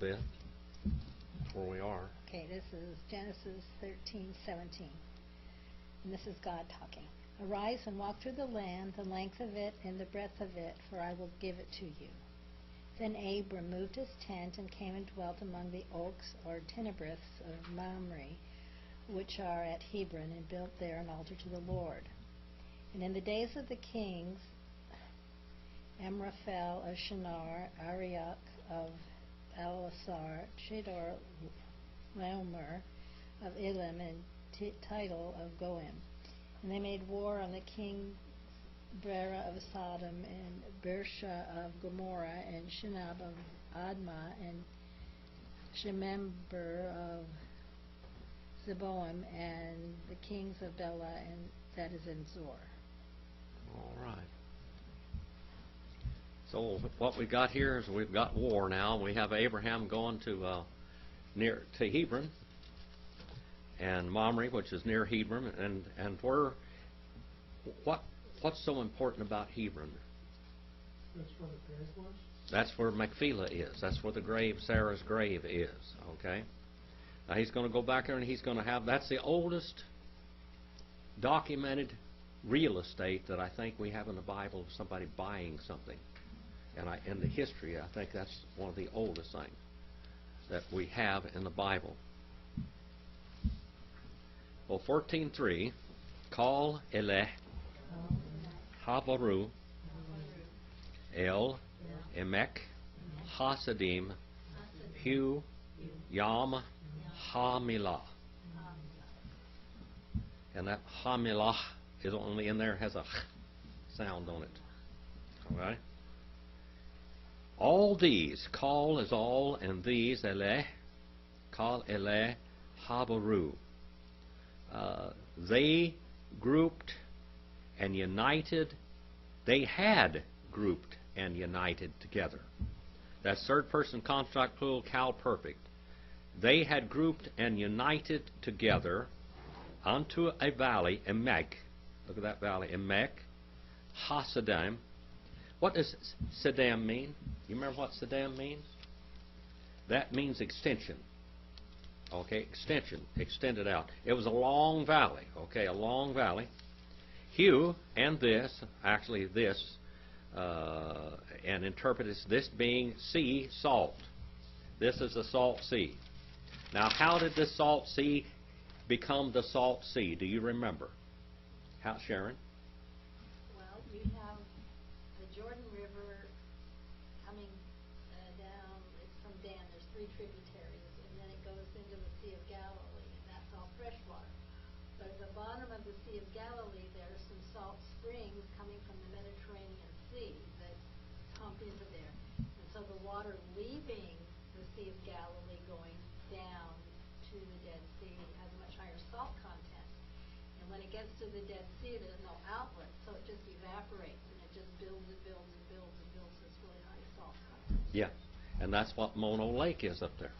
bit. That's where we are. Okay, this is Genesis 13:17. And this is God talking. Arise and walk through the land, the length of it and the breadth of it, for I will give it to you. Then Abe removed his tent and came and dwelt among the oaks or tenebriths of Mamre, which are at Hebron, and built there an altar to the Lord. And in the days of the kings, Amraphel of Shinar, Arioch of Elasar, Chedor Laomer of Elam, and Tidal of Goim. And they made war on the king Bera of Sodom, and Bersha of Gomorrah, and Shinab of Admah, and Shemember of Zeboim, and the kings of Bela, and that is in Zor. All right. So what we got here is we've got war now. We have Abraham going to near to Hebron, and Mamre, which is near Hebron, and what's so important about Hebron? That's where the grave was? That's where Machpelah is. That's where the grave, Sarah's grave is. Okay. Now he's going to go back there, and he's going to have. That's the oldest documented real estate that I think we have in the Bible of somebody buying something. And in the history, I think that's one of the oldest things that we have in the Bible. Well, 14:3, Call Eleh Havaru El Emek Hasadim Hu Yam Hamilah. And that Hamilah is only in there, has a sound on it. All right? All these, call is all, and these, Eleh, call Eleh Havaru. They grouped and united. They had grouped and united together. That's third person construct plural, cal perfect. They had grouped and united together unto a valley, Emek. Look at that valley, Emek, Hasadim. What does Sodom mean? You remember what Sodom means? That means extension. Okay, extension, extended out. It was a long valley, okay, a long valley. Hugh and this, actually this, and interpret this being sea, salt. This is the salt sea. Now, how did the salt sea become the salt sea? Do you remember? How, Sharon? Well, you have the Jordan River coming down. It's from Dan. There's 3 tributaries, and then it goes into the Sea of Galilee, and that's all fresh water. But at the bottom of the Sea of Galilee, there are some salt springs coming from the Mediterranean Sea that pump into there. And so the water leaving the Sea of Galilee going down to the Dead Sea has a much higher salt content. And when it gets to the Dead Sea, there's no outlet, so it just evaporates, and it just builds and builds and builds and builds this really high salt content. Yeah, and that's what Mono Lake is up there.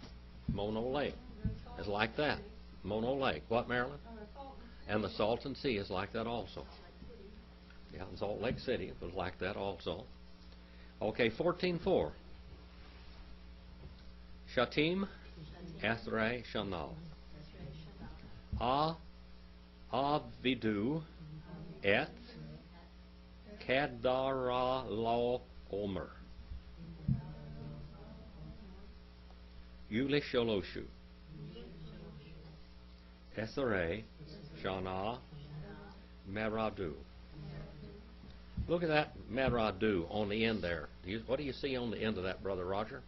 Mono Lake is like that. Mono Lake. What, Marilyn? And the Salton Sea is like that also. Yeah, and Salt Lake City was like that also. Okay, 14:4. Shatim, Ethrei, Shanal. Avidu, Et, Kedara Lo Omer. Yule Sholoshu. Etherei, Shana, Meradu. Look at that Meradu on the end there. What do you see on the end of that, Brother Roger?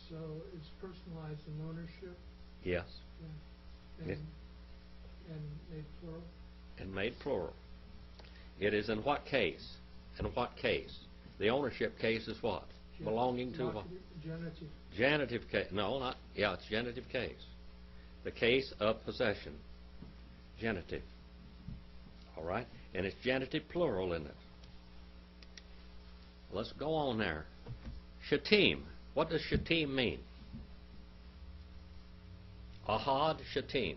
So it's personalized in ownership. Yes. Yeah. And made plural. And made plural. It is in what case? In what case? The ownership case is what? Belonging to what? Genitive. Genitive case. No, not. Yeah, it's genitive case. The case of possession. Genitive. All right? And it's genitive plural, isn't it? Let's go on there. Shatim. What does Shatim mean? Ahad Shatim.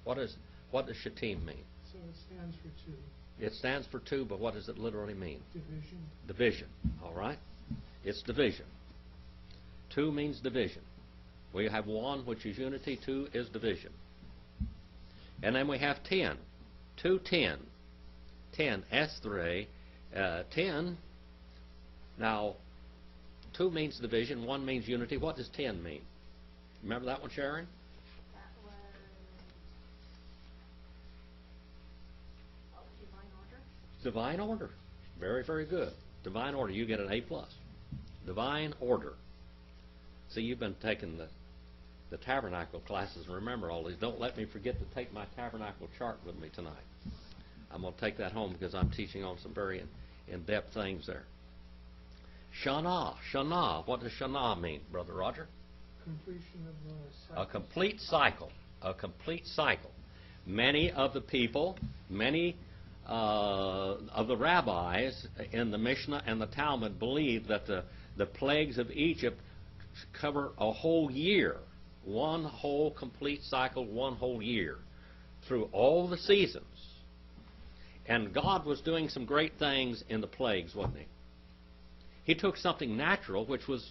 What does Shatim mean? So it stands for 2. It stands for 2, but what does it literally mean? Division. Division. All right? It's division. 2 means division. We have 1, which is unity. 2 is division. And then we have 10. 2, 10. 10, S3. 10. Now, 2 means division. 1 means unity. What does 10 mean? Remember that one, Sharon? That was, divine order. Divine order. Very, very good. Divine order. You get an A+. Divine order. See, you've been taking the tabernacle classes and remember all these. Don't let me forget to take my tabernacle chart with me tonight. I'm going to take that home because I'm teaching on some very in-depth things there. Shana. Shana. What does Shana mean, Brother Roger? Completion of the cycle. A complete cycle. A complete cycle. Many of the people, many of the rabbis in the Mishnah and the Talmud believe that the plagues of Egypt cover a whole year. One whole complete cycle, one whole year. Through all the seasons. And God was doing some great things in the plagues, wasn't He? He took something natural, which was,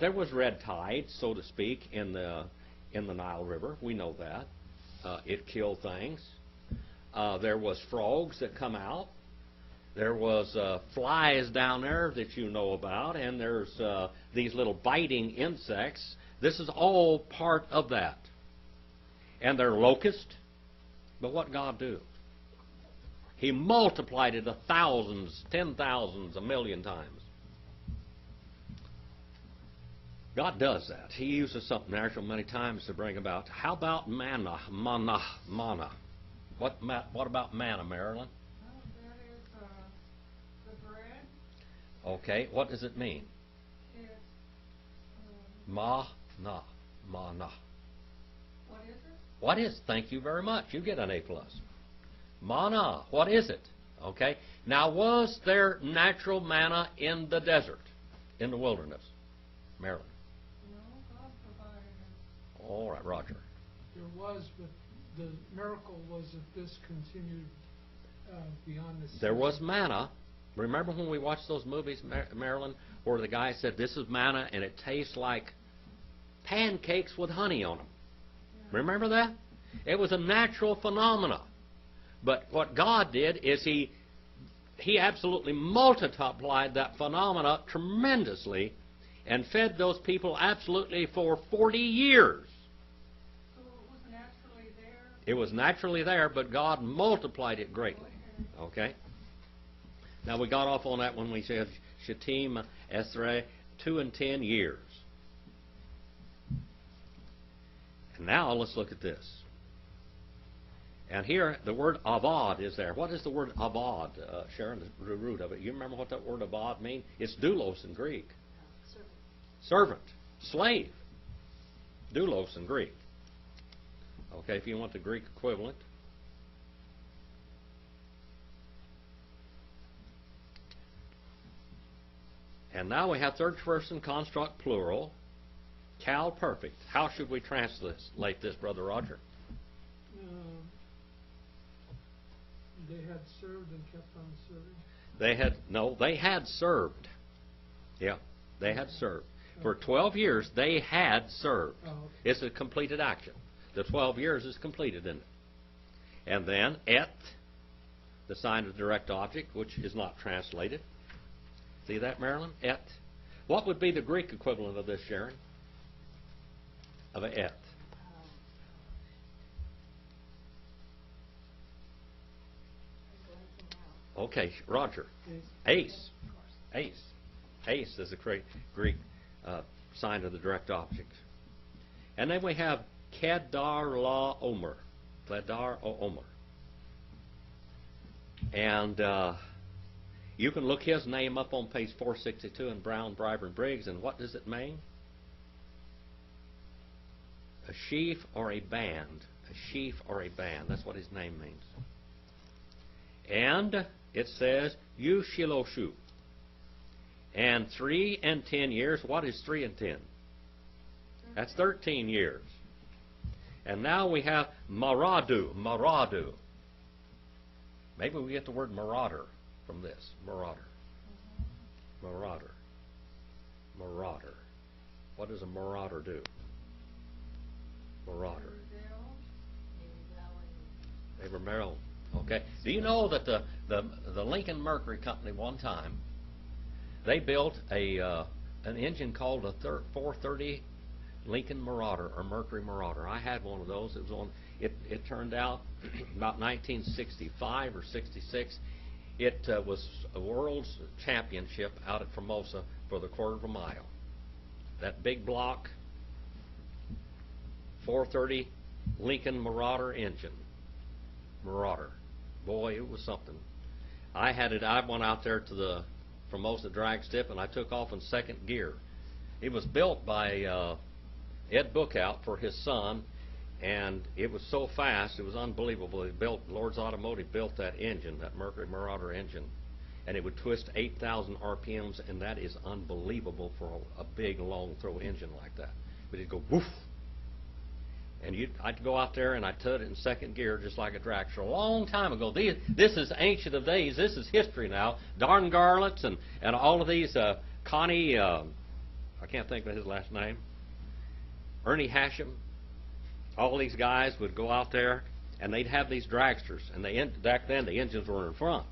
there was red tide, so to speak, in the Nile River. We know that. It killed things. There was frogs that come out. There was flies down there that you know about, and there's these little biting insects. This is all part of that. And they're locusts. But what God do? He multiplied it to thousands, 10,000s, a million times. God does that. He uses something natural many times to bring about. How about manna? Manna. What about manna, Marilyn? Well, that is the bread. Okay, what does it mean? It's Mana. what is it? What is? Thank you very much. You get an A+. Manna. What is it? Okay. Now, was there natural manna in the desert, in the wilderness? Marilyn. No, God provided it. All right, Roger. There was, but the miracle was that this continued beyond the season. There was manna. Remember when we watched those movies, Marilyn, where the guy said, this is manna and it tastes like pancakes with honey on them. Yeah. Remember that? It was a natural phenomena. But what God did is He absolutely multiplied that phenomena tremendously and fed those people absolutely for 40 years. So it was naturally there. It was naturally there, but God multiplied it greatly. Okay? Now, we got off on that when we said Shittim, Esrei, 2 and 10 years. And now let's look at this. And here, the word avad is there. What is the word avad, Sharon, the root of it? You remember what that word avad means? It's doulos in Greek. Servant. Servant. Slave. Doulos in Greek. Okay, if you want the Greek equivalent. And now we have third person construct plural, cal perfect. How should we translate this, Brother Roger? They had served and kept on serving. They had served. Yeah, they had served. For 12 years, they had served. Oh, okay. It's a completed action. The 12 years is completed in it. And then, et, the sign of the direct object, which is not translated. See that, Marilyn? Et. What would be the Greek equivalent of this, Sharon? Of a et. Okay, Roger. Ace. Ace. Ace is the Greek sign of the direct object. And then we have Kedar La Omer. Kedar O Omer. And you can look his name up on page 462 in Brown, Briber, and Briggs, and what does it mean? A sheaf or a band. A sheaf or a band. That's what his name means. And it says, Yushiloshu. And 3 and 10 years. What is 3 and 10? That's 13 years. And now we have Maradu. Maradu. Maybe we get the word marauder from this. Marauder. Marauder. Marauder. What does a marauder do? Marauder. They rebelled. Okay. Do you know that the Lincoln Mercury Company one time, they built an engine called a 430 Lincoln Marauder or Mercury Marauder. I had one of those. It was on. It turned out about 1965 or 66. It was a world's championship out at Formosa for the quarter of a mile. That big block 430 Lincoln Marauder engine. Marauder. Boy, it was something. I had it. I went out there to the Formosa drag strip and I took off in second gear. It was built by Ed Bookout for his son, and it was so fast, it was unbelievable. Lord's Automotive built that engine, that Mercury Marauder engine, and it would twist 8,000 RPMs, and that is unbelievable for a big, long throw engine like that. But it'd go woof, and I'd go out there and I'd put it in second gear just like a dragster. A long time ago. This is ancient of days. This is history now. Darn Garlits and all of these, Connie, I can't think of his last name, Ernie Hashem, all these guys would go out there and they'd have these dragsters, and back then the engines were in front.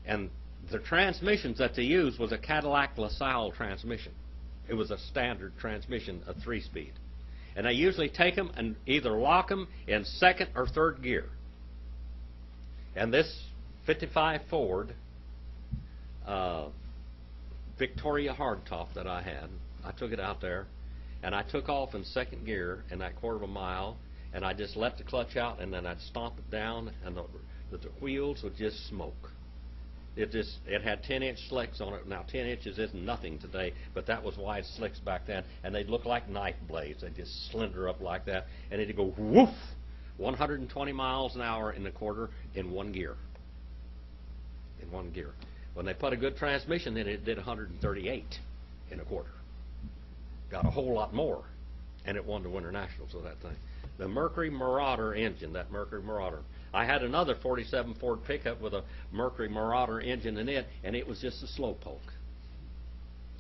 And the transmissions that they used was a Cadillac LaSalle transmission. It was a standard transmission, a 3-speed. And they usually take them and either lock them in second or third gear. And this 55 Ford Victoria hardtop that I had, I took it out there, and I took off in second gear in that quarter of a mile, and I just let the clutch out, and then I'd stomp it down, and the wheels would just smoke. It had 10-inch slicks on it. Now 10 inches isn't nothing today, but that was wide slicks back then, and they'd look like knife blades. They'd just slender up like that, and it'd go woof, 120 miles an hour in the quarter in one gear. In one gear. When they put a good transmission in it, it did 138 in a quarter. Got a whole lot more, and it won the Winter Nationals with that thing. The Mercury Marauder engine, that Mercury Marauder. I had another 47 Ford pickup with a Mercury Marauder engine in it, and it was just a slow poke.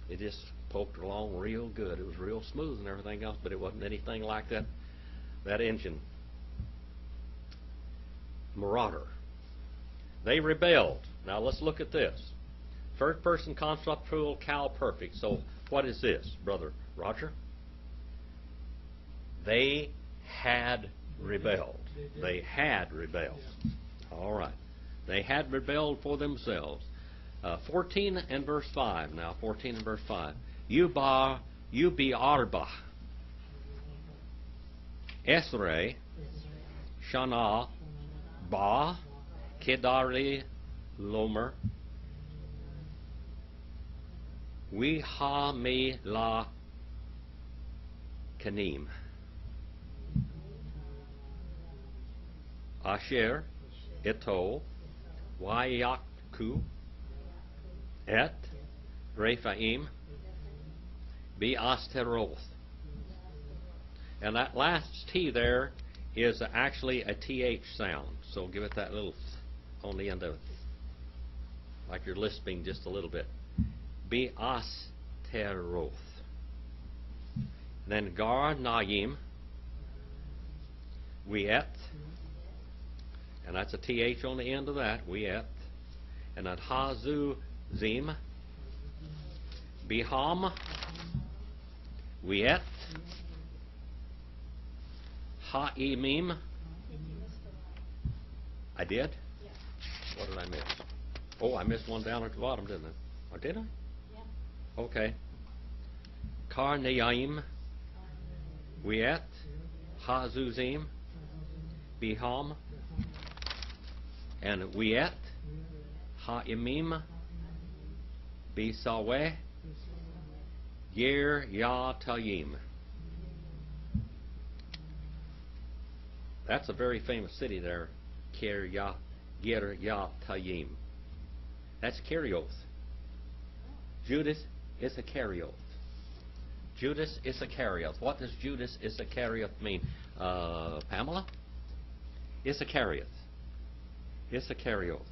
It just poked along real good. It was real smooth and everything else, but it wasn't anything like that engine. Marauder. They rebelled. Now let's look at this. First person construct tool, Cal Perfect. So what is this, Brother Roger? They had rebelled. They had rebelled. All right. They had rebelled for themselves. 14 and verse 5 now. 14 and verse 5. You be arba. Esre. Shana. Ba. Kedari. Lomer. We ha me la kanim. Asher, Eto, Wayaku, Et, Rephaim, Be Asteroth. And that last T there is actually a TH sound. So give it that little on the end of it. Like you're lisping just a little bit. Be Asteroth. Then Gar Naim, Wiet, and that's a TH on the end of that, Wiet. And then Hazu Zim, Biham, Wiet, Ha'imim. I did? Yeah. What did I miss? Oh, I missed one down at the bottom, didn't I? Or did I? Yeah. Okay. Karneyaim, Wiet, Hazuzim, Biham, and Wiet, Ha'imim, Bisaweh, Yer Yatayim. That's a very famous city there, Yer Yatayim. That's Kerioth. Judas Iscarioth. Judas Iscarioth. What does Judas Iscarioth mean? Pamela? Iscarioth. Iscarioth.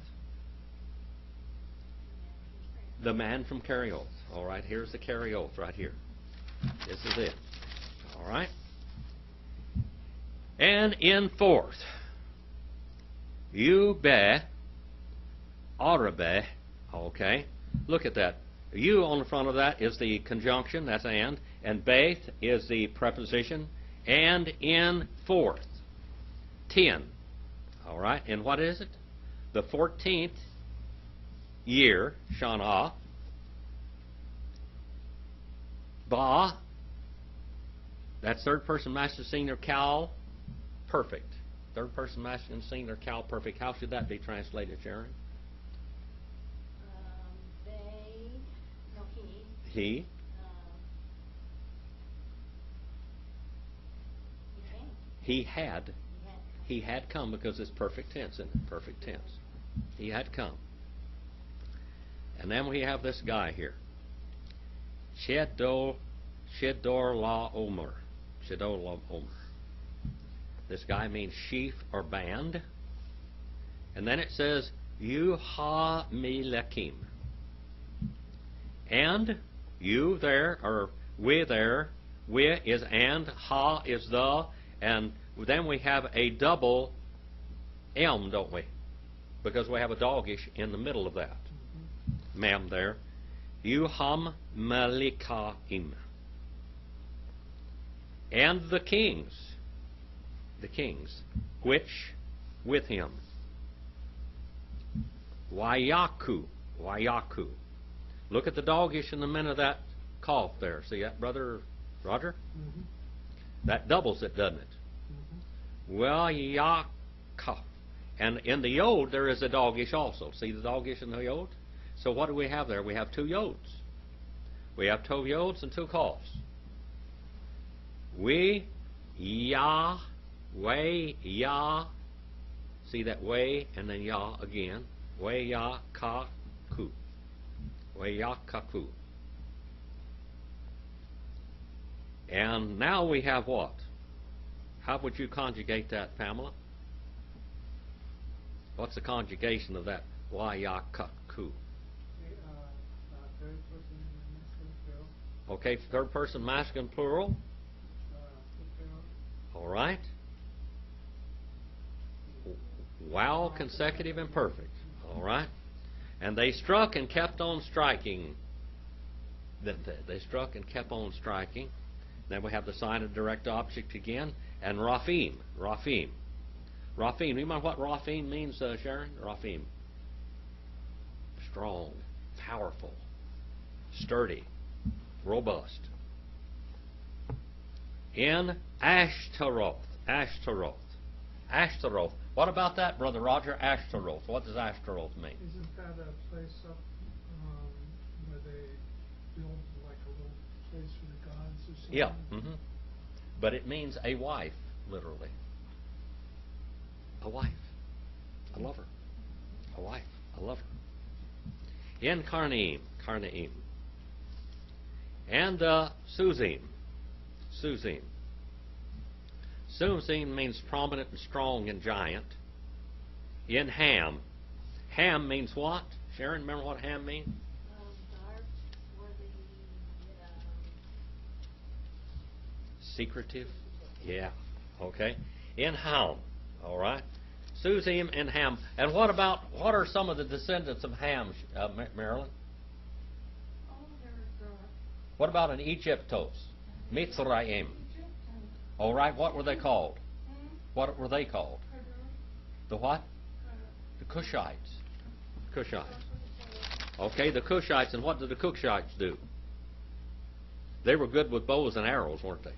The man from Kerioth. All right, here's the Kerioth right here. This is it. All right. And in fourth, Ube, Arabe, okay. Look at that. U on the front of that is the conjunction, that's and Beth is the preposition, and in fourth, 10. All right, and what is it? The 14th year, Shana, Ba, that's third person masculine singular Cal, perfect. Third person masculine singular Cal, perfect. How should that be translated, Sharon? He. He had. He had come, because it's perfect tense, isn't it? Perfect tense. He had come. And then we have this guy here. Shedor La Omer. Shedor La Omer. This guy means sheaf or band. And then it says, You ha milakim. And you there, or we there, we is and, ha is the, and then we have a double M, don't we? Because we have a dogish in the middle of that. Mem there. You ham malikaim. And the kings, which with him. Wayaku. Look at the dogish in the middle of that cough there. See that, Brother Roger? Mm-hmm. That doubles it, doesn't it? Mm-hmm. Wayaka. And in the yod there is a dogish also. See the dogish in the yod? So what do we have there? We have two yods. We have two yods and two coughs. We, ya, way, ya. See that way and then ya again. Way, ya, ka, ku. Wayakaku. And now we have what? How would you conjugate that, Pamela? What's the conjugation of that? Wayakaku. Okay, third person masculine plural. All right. Wow, consecutive and perfect. All right. And they struck and kept on striking. They struck and kept on striking. Then we have the sign of direct object again. And Raphim. You remember what Raphim means, Sharon? Raphim. Strong, powerful, sturdy, robust. In Ashtaroth. What about that, Brother Roger? Ashtaroth. What does Ashtaroth mean? Isn't that a place up where they build like a little place for the gods or something? Yeah. Mm-hmm. But it means a wife, literally. A wife. A lover. A wife. A lover. In Karnaim. And Suzim. Suzim means prominent and strong and giant. In Ham. Ham means what? Sharon, remember what Ham means? Dark, worthy, secretive? Yeah. Okay. In Ham. All right. Suzim and Ham. And what are some of the descendants of Ham, Marilyn? Oh, there's What about an Egyptos? Mitzrayim. All right. What were they called? What were they called? The what? The Cushites. Okay, the Cushites. And what did the Cushites do? They were good with bows and arrows, weren't they?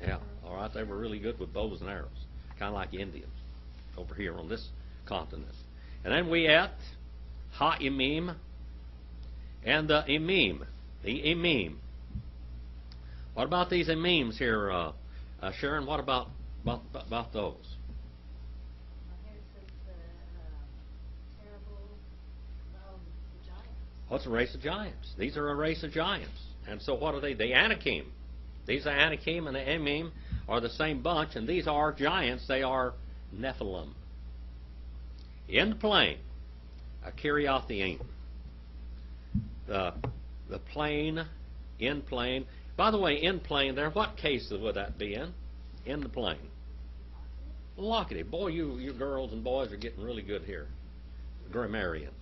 Yeah. All right. They were really good with bows and arrows. Kind of like the Indians over here on this continent. And then we had Ha-imim and the Imim. The Imim. What about these Imims here, Sharon? What about those? Here it says terrible the giants. What's a race of giants? These are a race of giants. And so what are they? The Anakim. These are Anakim and the Emim are the same bunch, and these are giants. They are Nephilim. In the plain, a Kiriathaim. The the plain, in plain. By the way, in plain there, what case would that be in? In the plain. Lockety. Boy, you girls and boys are getting really good here. Grammarians.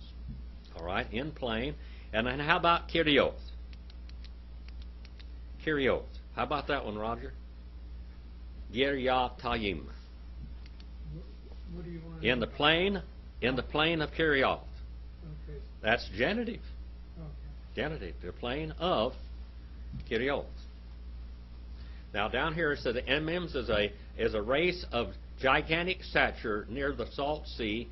All right, in plain. And then how about Kyrios? Kyrios. How about that one, Roger? Giryatayim. What do you want? In the plain of Kyrios. Okay. That's genitive. Okay. Genitive. The plain of Kyrios. Now down here it says the Emims is a race of gigantic stature near the Salt Sea.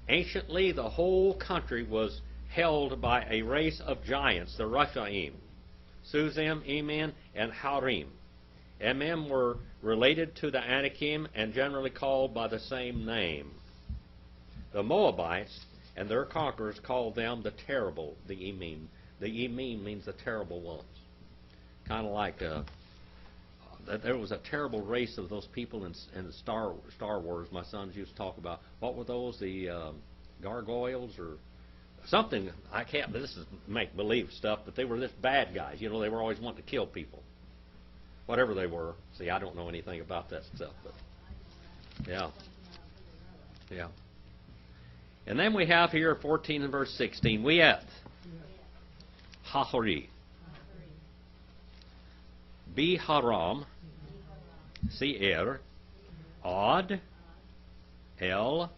Anciently, the whole country was held by a race of giants, the Rashaim, Suzim, Emin, and Harim. Emim were related to the Anakim and generally called by the same name. The Moabites and their conquerors called them the terrible, the Emim. The Emim means the terrible ones. Kind of like there was a terrible race of those people in Star Wars. My sons used to talk about. What were those? The gargoyles or something? I can't. This is make believe stuff. But they were this bad guys. You know, they were always wanting to kill people. Whatever they were. See, I don't know anything about that stuff. But yeah, yeah. And then we have here 14 and verse 16. We'eth, Hahori, Biharam, Seir, Od, El,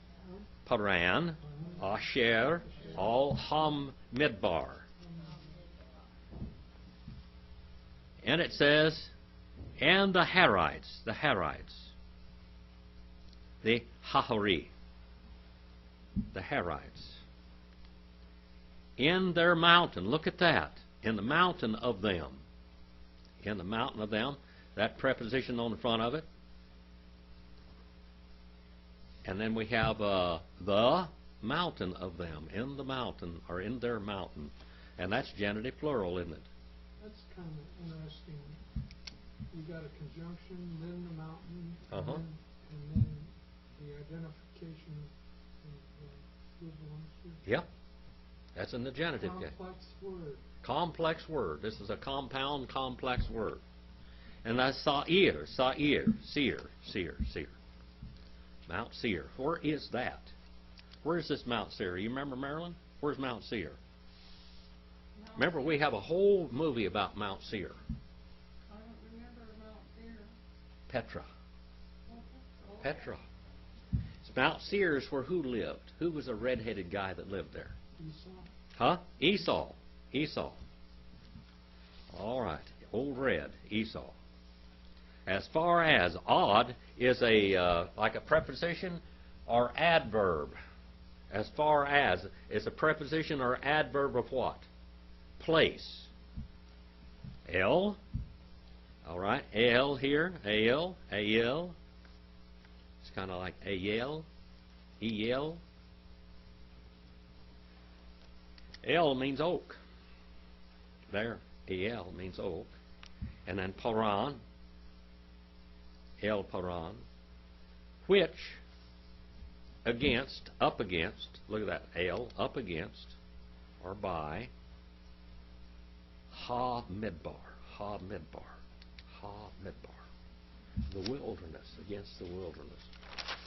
Paran, Asher, Al Ham Midbar. And it says, and the Harites, the Hahori, the Harites. In their mountain, look at that, in the mountain of them. In the mountain of them, that preposition on the front of it. And then we have the mountain of them, in the mountain, or in their mountain. And that's genitive plural, isn't it? That's kind of interesting. You got a conjunction, then the mountain, Uh-huh. and then the identification of the ones here. Yep. That's in the genitive case. Complex word. Complex word. This is a compound, complex word. And that's Seir. Mount Seir. Where is that? Where is this Mount Seir? You remember, Marilyn? Where's Mount Seir? Remember, we have a whole movie about Mount Seir. I don't remember Mount Seir. Petra. Oh. Petra. Mount Seir is where who lived? Who was a red-headed guy that lived there? Esau. Huh? Esau. All right. Old red. Esau. As far as odd is like a preposition or adverb. As far as is a preposition or adverb of what? Place. El. All right. El here. Al. It's kind of like Ayel. El. El means oak. There. El means oak. And then Paran. El Paran. Which against, up against, look at that, El, up against, or by, Ha Midbar. The wilderness, against the wilderness.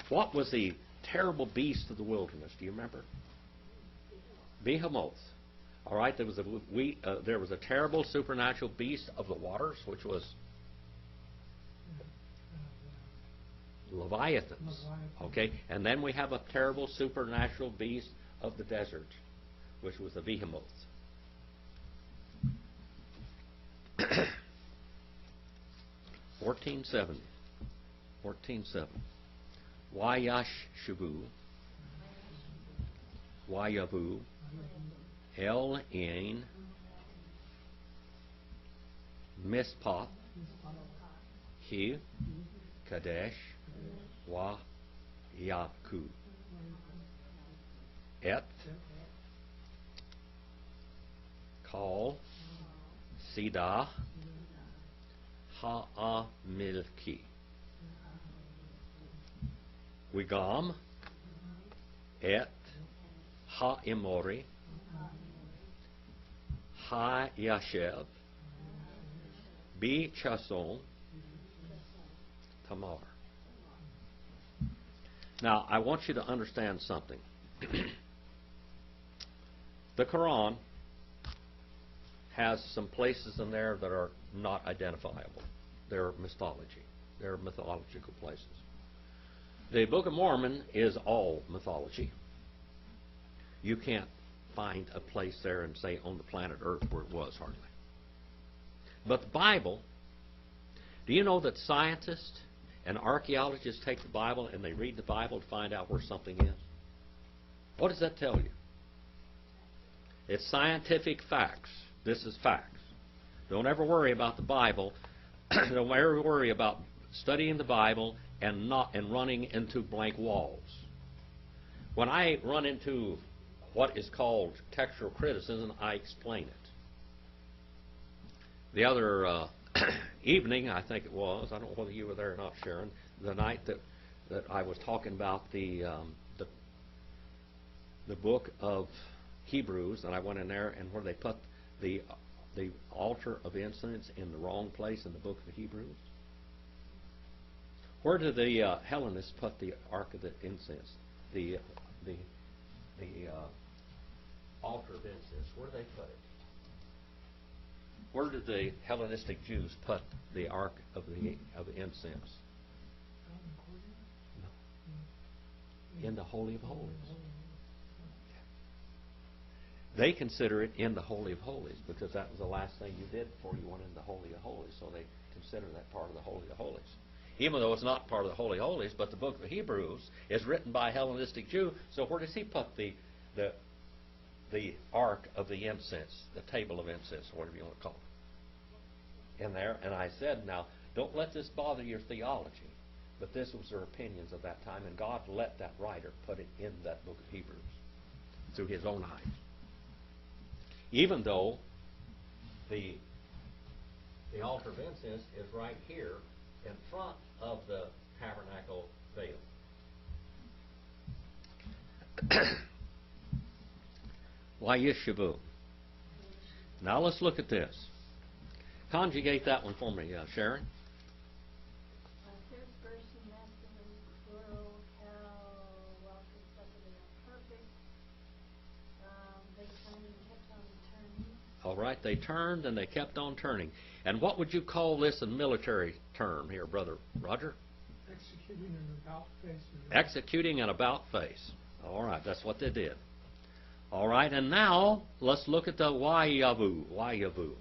What was the terrible beast of the wilderness? Do you remember? Behemoth. All right, there was a terrible supernatural beast of the waters, which was Leviathans. Okay, and then we have a terrible supernatural beast of the desert, which was the Behemoth. $14.7. Wayash Shavu. Wayavu. El Ain. Mispah. He. Kadesh. Wa Yaku. Et. Kal. Sidah. Ha'amilki. Wigam. Et. Ha'imori. Ha Yashev, Be Chason, Tamar. Now, I want you to understand something. The Quran has some places in there that are not identifiable. They're mythology. They're mythological places. The Book of Mormon is all mythology. You can't find a place there and say on the planet Earth where it was, hardly. But the Bible, do you know that scientists and archaeologists take the Bible and they read the Bible to find out where something is? What does that tell you? It's scientific facts. This is facts. Don't ever worry about the Bible. Don't ever worry about studying the Bible and running into blank walls. When I run into what is called textual criticism, I explain it. The other evening, I think it was, I don't know whether you were there or not, Sharon, the night that I was talking about the book of Hebrews, and I went in there and where they put the altar of incense in the wrong place in the book of Hebrews. Where did the Hellenists put the ark of the incense? The altar of incense. Where did they put it? Where did the Hellenistic Jews put the ark of the incense? No. In the Holy of Holies. They consider it in the Holy of Holies because that was the last thing you did before you went in the Holy of Holies. So they consider that part of the Holy of Holies. Even though it's not part of the Holy of Holies, but the book of Hebrews is written by a Hellenistic Jew. So where does he put the ark of the incense, the table of incense, or whatever you want to call it? In there. And I said, now, don't let this bother your theology. But this was their opinions of that time. And God let that writer put it in that book of Hebrews through his own eyes. Even though the altar of incense is right here in front of the tabernacle veil. Why Yeshavu? Now let's look at this. Conjugate that one for me, Sharon. Third person, masculine, plural, cow, well constructed and perfect. They turned and kept on turning. All right, they turned and they kept on turning. And what would you call this in military term here, Brother Roger? Executing an about face. Executing an about face. All right, that's what they did. All right, and now let's look at the Wayavu. Wayavu.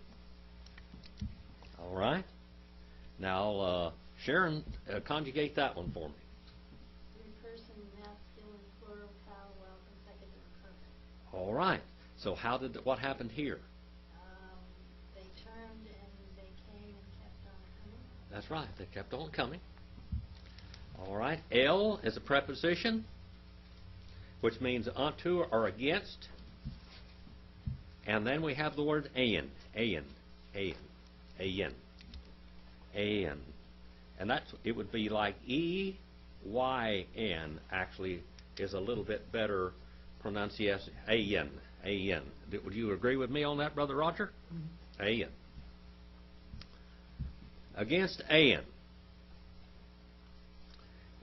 All right. Now, Sharon, conjugate that one for me. Third person, masculine, plural, cow, well consecutive and perfect. All right. So what happened here? They turned and they came and kept on coming. That's right. They kept on coming. All right. El is a preposition, which means unto or against. And then we have the word ayin. Ayin. Ayin. Ayin. Ayin. And it would be like E-Y-N actually is a little bit better pronunciation. Ayin. Ayin. Would you agree with me on that, Brother Roger? Mm-hmm. Ayin. Against Ayin.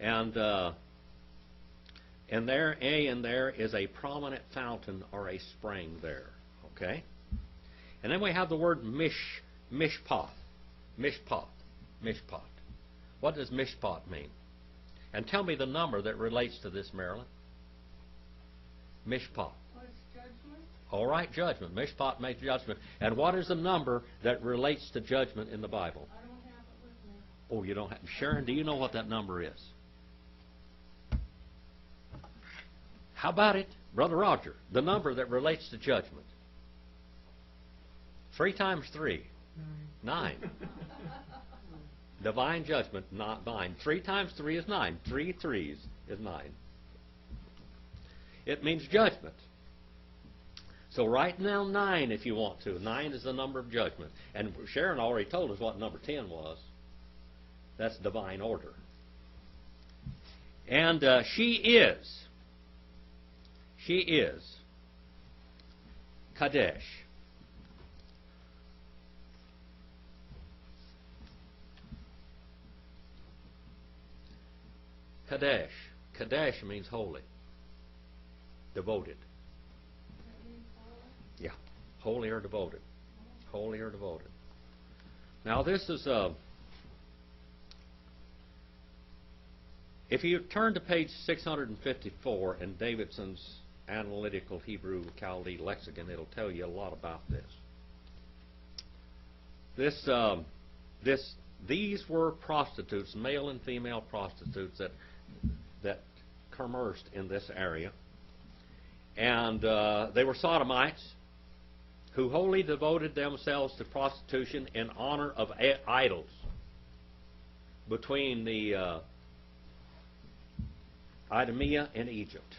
And there, Ayin there is a prominent fountain or a spring there. Okay? And then we have the word mishpat. Mishpat. Mishpat. What does mishpat mean? And tell me the number that relates to this, Marilyn. Mishpat. Well, it's judgment. All right, judgment. Mishpat makes judgment. And what is the number that relates to judgment in the Bible? I don't have it with me. Oh, you don't have. Sharon, do you know what that number is? How about it, Brother Roger? The number that relates to judgment. 3 times 3. 9. Divine judgment, not 9. 3 times 3 is 9. 3 threes is 9. It means judgment. So write down 9 if you want to. 9 is the number of judgment. And Sharon already told us what number 10 was. That's divine order. And she is Kadesh. Kadesh. Kadesh means holy. Devoted. Yeah. Holy or devoted. Holy or devoted. Now this is if you turn to page 654 in Davidson's Analytical Hebrew Chaldee Lexicon, it'll tell you a lot about this. These were prostitutes, male and female prostitutes that commerced in this area, and they were sodomites who wholly devoted themselves to prostitution in honor of idols between the Idumea and Egypt.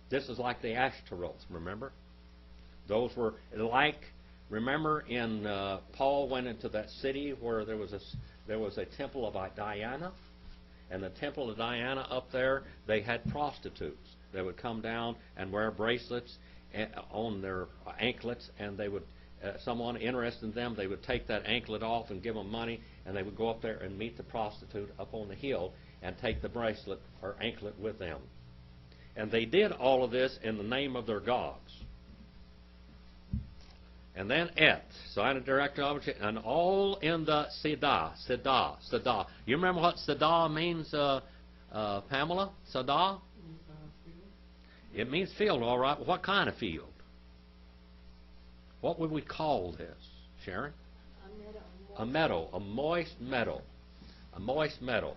This is like the Ashtaroth, remember? Those were like, remember in Paul went into that city where there was a temple of Diana, and the temple of Diana up there, they had prostitutes. They would come down and wear bracelets on their anklets, and they would, someone interested in them, they would take that anklet off and give them money, and they would go up there and meet the prostitute up on the hill and take the bracelet or anklet with them. And they did all of this in the name of their gods. And then sign a direct object, and all in the Sedah. You remember what Sedah means, Pamela? Sedah? It means field, all right. What kind of field? What would we call this, Sharon? A meadow, a moist meadow. A moist meadow.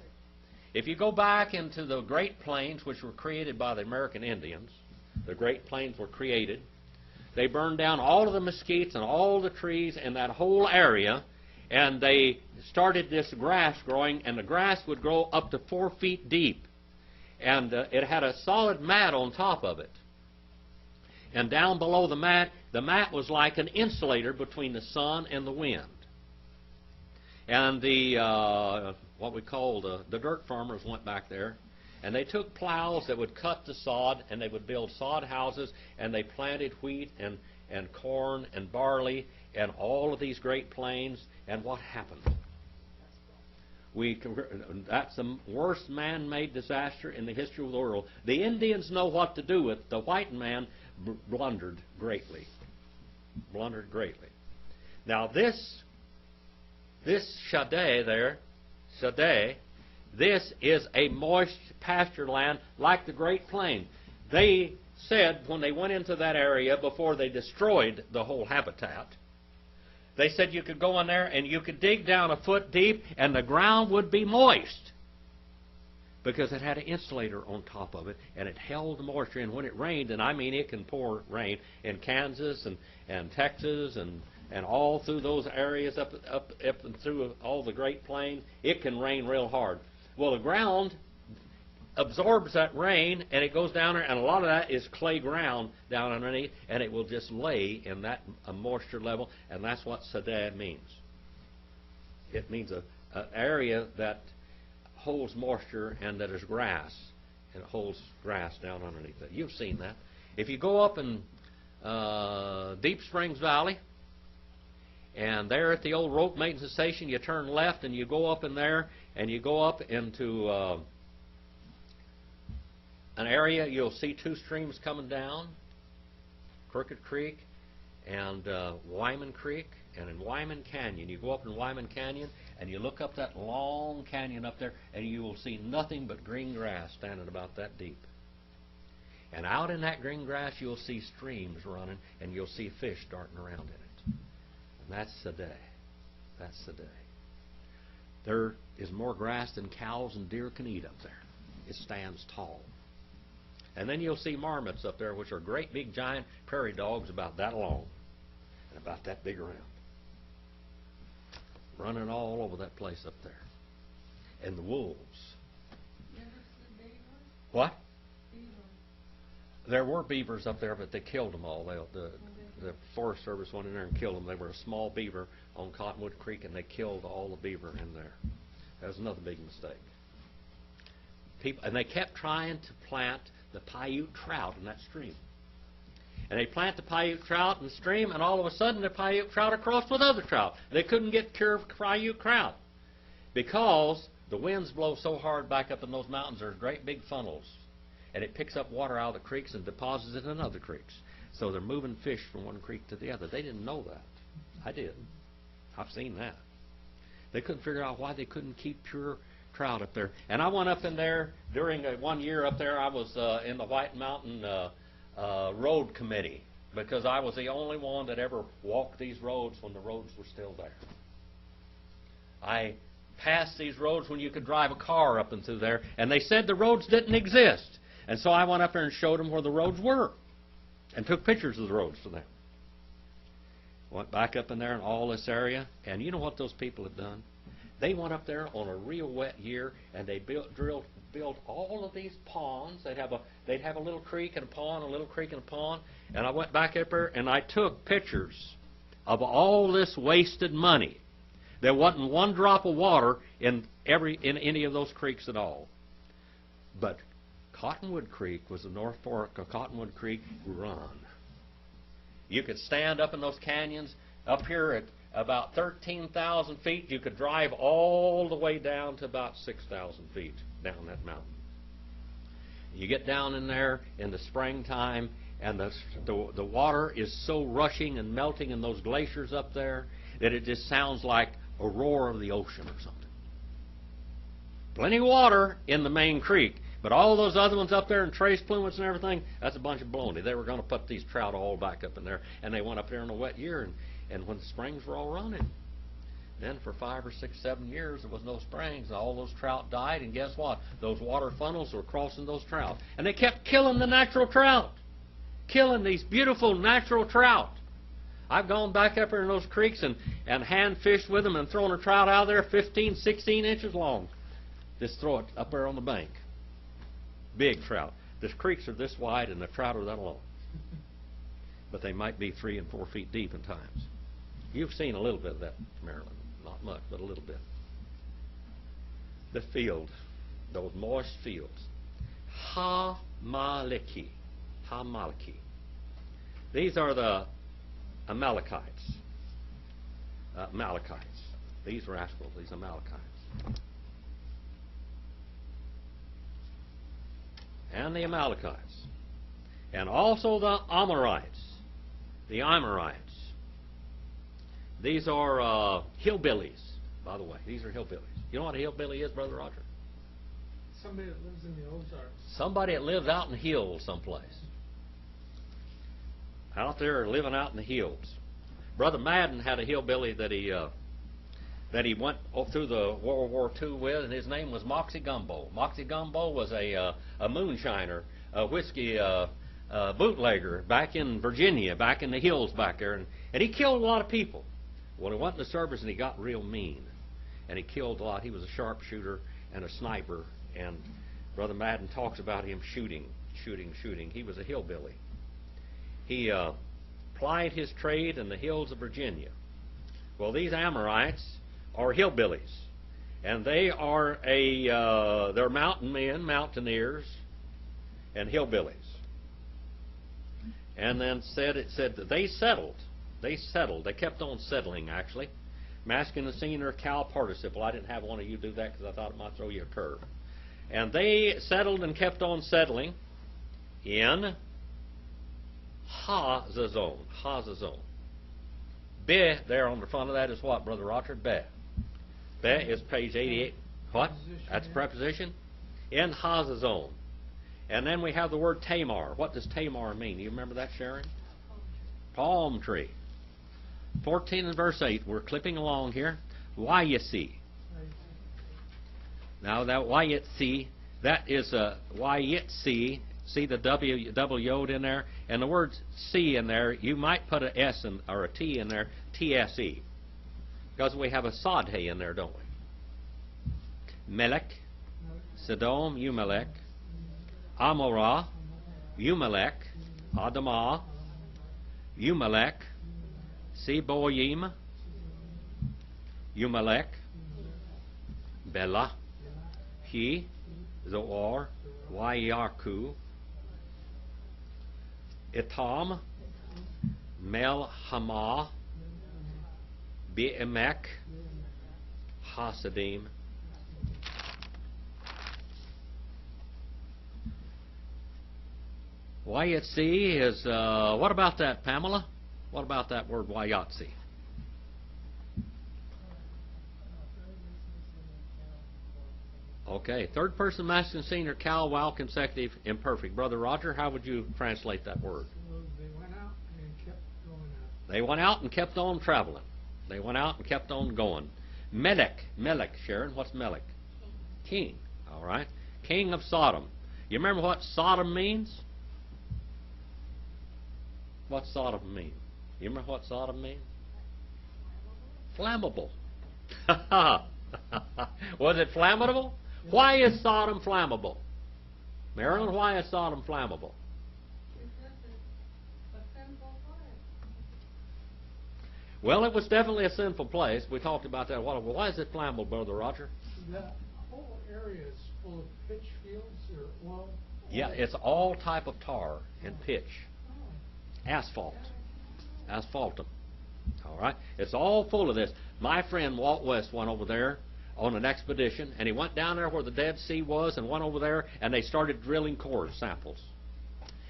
If you go back into the Great Plains, which were created by the American Indians, the Great Plains were created. They burned down all of the mesquites and all the trees in that whole area, and they started this grass growing, and the grass would grow up to 4 feet deep. And it had a solid mat on top of it. And down below the mat was like an insulator between the sun and the wind. And the what we call the dirt farmers went back there, and they took plows that would cut the sod, and they would build sod houses, and they planted wheat and corn and barley and all of these Great Plains. And what happened? That's the worst man-made disaster in the history of the world. The Indians know what to do with it. The white man blundered greatly. Blundered greatly. Now this Shaddai there, Shaddai, this is a moist pasture land like the Great Plain. They said when they went into that area before they destroyed the whole habitat, they said you could go in there and you could dig down a foot deep and the ground would be moist because it had an insulator on top of it, and it held the moisture. And when it rained, and I mean it can pour rain in Kansas and Texas and all through those areas up and through all the Great Plains, it can rain real hard. Well, the ground absorbs that rain, and it goes down there, and a lot of that is clay ground down underneath, and it will just lay in that moisture level, and that's what Sadeh means. It means an area that holds moisture and that is grass, and it holds grass down underneath it. You've seen that. If you go up in Deep Springs Valley, and there at the old rope maintenance station, you turn left and you go up in there, and you go up into an area, you'll see two streams coming down, Crooked Creek and Wyman Creek. And in Wyman Canyon, you go up in Wyman Canyon and you look up that long canyon up there, and you will see nothing but green grass standing about that deep. And out in that green grass, you'll see streams running, and you'll see fish darting around in it. And that's the day. That's the day. There is more grass than cows and deer can eat up there. It stands tall. And then you'll see marmots up there, which are great big giant prairie dogs about that long and about that big around, running all over that place up there. And the wolves. What? There were beavers up there, but they killed them all. The Forest Service went in there and killed them. They were a small beaver on Cottonwood Creek, and they killed all the beaver in there. That was another big mistake. And they kept trying to plant the Paiute trout in that stream. And they plant the Paiute trout in the stream, and all of a sudden the Paiute trout are crossed with other trout. They couldn't get cure of Paiute trout because The winds blow so hard back up in those mountains, there's great big funnels. And it picks up water out of the creeks and deposits it in other creeks. So they're moving fish from one creek to the other. They didn't know that. I did. I've seen that. They couldn't figure out why they couldn't keep pure trout up there. And I went up in there during 1 year up there. I was in the White Mountain Road Committee because I was the only one that ever walked these roads when the roads were still there. I passed these roads when you could drive a car up and through there, and they said the roads didn't exist. And so I went up there and showed them where the roads were and took pictures of the roads for them. Went back up in there in all this area, and you know what those people had done? They went up there on a real wet year, and they built all of these ponds. They'd have a little creek and a pond, a little creek and a pond. And I went back up there, and I took pictures of all this wasted money. There wasn't one drop of water in any of those creeks at all. But Cottonwood Creek was the North Fork of Cottonwood Creek run. You could stand up in those canyons up here at about 13,000 feet. You could drive all the way down to about 6,000 feet down that mountain. You get down in there in the springtime, and the water is so rushing and melting in those glaciers up there that it just sounds like a roar of the ocean or something. Plenty of water in the main creek, but all those other ones up there in trace plumas and everything, that's a bunch of baloney. They were going to put these trout all back up in there, and they went up there in a wet year, and when the springs were all running. Then for 5 or 6, 7 years, there was no springs, and all those trout died, and guess what? Those water funnels were crossing those trout. And they kept killing the natural trout, killing these beautiful natural trout. I've gone back up there in those creeks and hand fished with them and thrown a trout out there 15, 16 inches long. Just throw it up there on the bank. Big trout. The creeks are this wide and the trout are that long. But they might be 3 and 4 feet deep in times. You've seen a little bit of that, Maryland. Not much, but a little bit. The field, those moist fields. Ha-maleki. Ha-maleki. These are the Amalekites. Amalekites. These rascals, these Amalekites. And the Amalekites. And also the Amorites. The Amorites. These are hillbillies, by the way. These are hillbillies. You know what a hillbilly is, Brother Roger? Somebody that lives in the Ozarks. Somebody that lives out in the hills someplace. Out there living out in the hills. Brother Madden had a hillbilly that he went through the World War II with, and his name was Moxie Gumbo. Moxie Gumbo was a moonshiner, a whiskey bootlegger back in Virginia, back in the hills back there, and he killed a lot of people. Well, he went in the service and he got real mean, and he killed a lot. He was a sharpshooter and a sniper, and Brother Madden talks about him shooting. He was a hillbilly. He plied his trade in the hills of Virginia. Well, these Amorites are hillbillies, and they are they're mountain men, mountaineers, and hillbillies. And then it said that they settled. They kept on settling, actually. Masculine singular cow participle. I didn't have one of you do that because I thought it might throw you a curve. And they settled and kept on settling in Hazazon. Hazazon. Be there on the front of that is what, Brother Roger? Be. Be is page 88. What? That's preposition. In Hazazon. And then we have the word Tamar. What does Tamar mean? Do you remember that, Sharon? Palm tree. 14 and verse 8. We're clipping along here. Wayesi. Now that Wayetsi, that is a Wayetsi. See the double yod in there? And the word C in there, you might put an S or a T in there, TSE. Because we have a Sadhe in there, don't we? Melech, Sodom, Umelech, Amorah, Umelech, Adamah, Umelech, Seboyim, Umelech, Bela, He, Zoar, Wayarku, Etam, Melhamah, Be'emek, Hasidim, Wayatsi is, what about that, Pamela? What about that word Wayatsi? Okay, third person masculine singular, cal, while, consecutive, imperfect. Brother Roger, how would you translate that word? So they went out and kept going out. They went out and kept on traveling. They went out and kept on going. Melech, Sharon, what's Melech? King, all right. King of Sodom. You remember what Sodom means? What's Sodom mean? You remember what Sodom means? Flammable. Was it flammable? Why is Sodom flammable? Marilyn, why is Sodom flammable? Because it's a sinful place. Well, it was definitely a sinful place. We talked about that a while ago. Why is it flammable, Brother Roger? That whole area is full of pitch fields or oil. Yeah, it's all type of tar and pitch. Asphalt. Asphaltum. All right? It's all full of this. My friend Walt West went over there on an expedition, and he went down there where the Dead Sea was and went over there, and they started drilling core samples.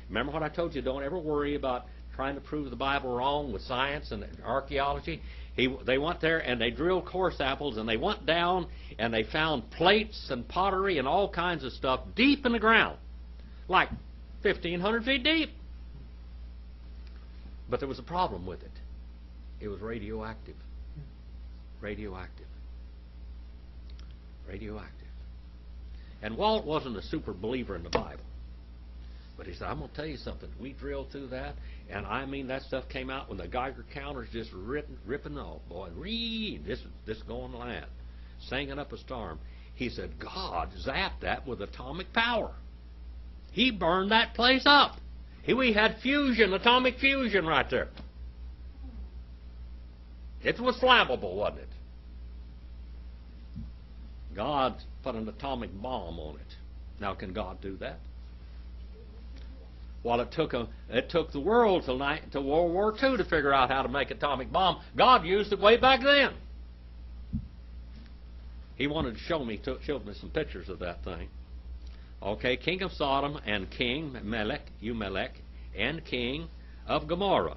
Remember what I told you? Don't ever worry about trying to prove the Bible wrong with science and archaeology. They went there, and they drilled core samples, and they went down, and they found plates and pottery and all kinds of stuff deep in the ground, like 1,500 feet deep. But there was a problem with it. It was radioactive. Radioactive. Radioactive. And Walt wasn't a super believer in the Bible. But he said, I'm going to tell you something. We drilled through that, and I mean that stuff came out when the Geiger counter's just ripping off. Boy, this going land. Singing up a storm. He said, God zapped that with atomic power. He burned that place up. We had fusion, atomic fusion right there. It was flammable, wasn't it? God put an atomic bomb on it. Now, can God do that? Well, it took the world till World War II to figure out how to make atomic bomb. God used it way back then. He wanted to showed me some pictures of that thing. Okay, king of Sodom and king Melech, and king of Gomorrah,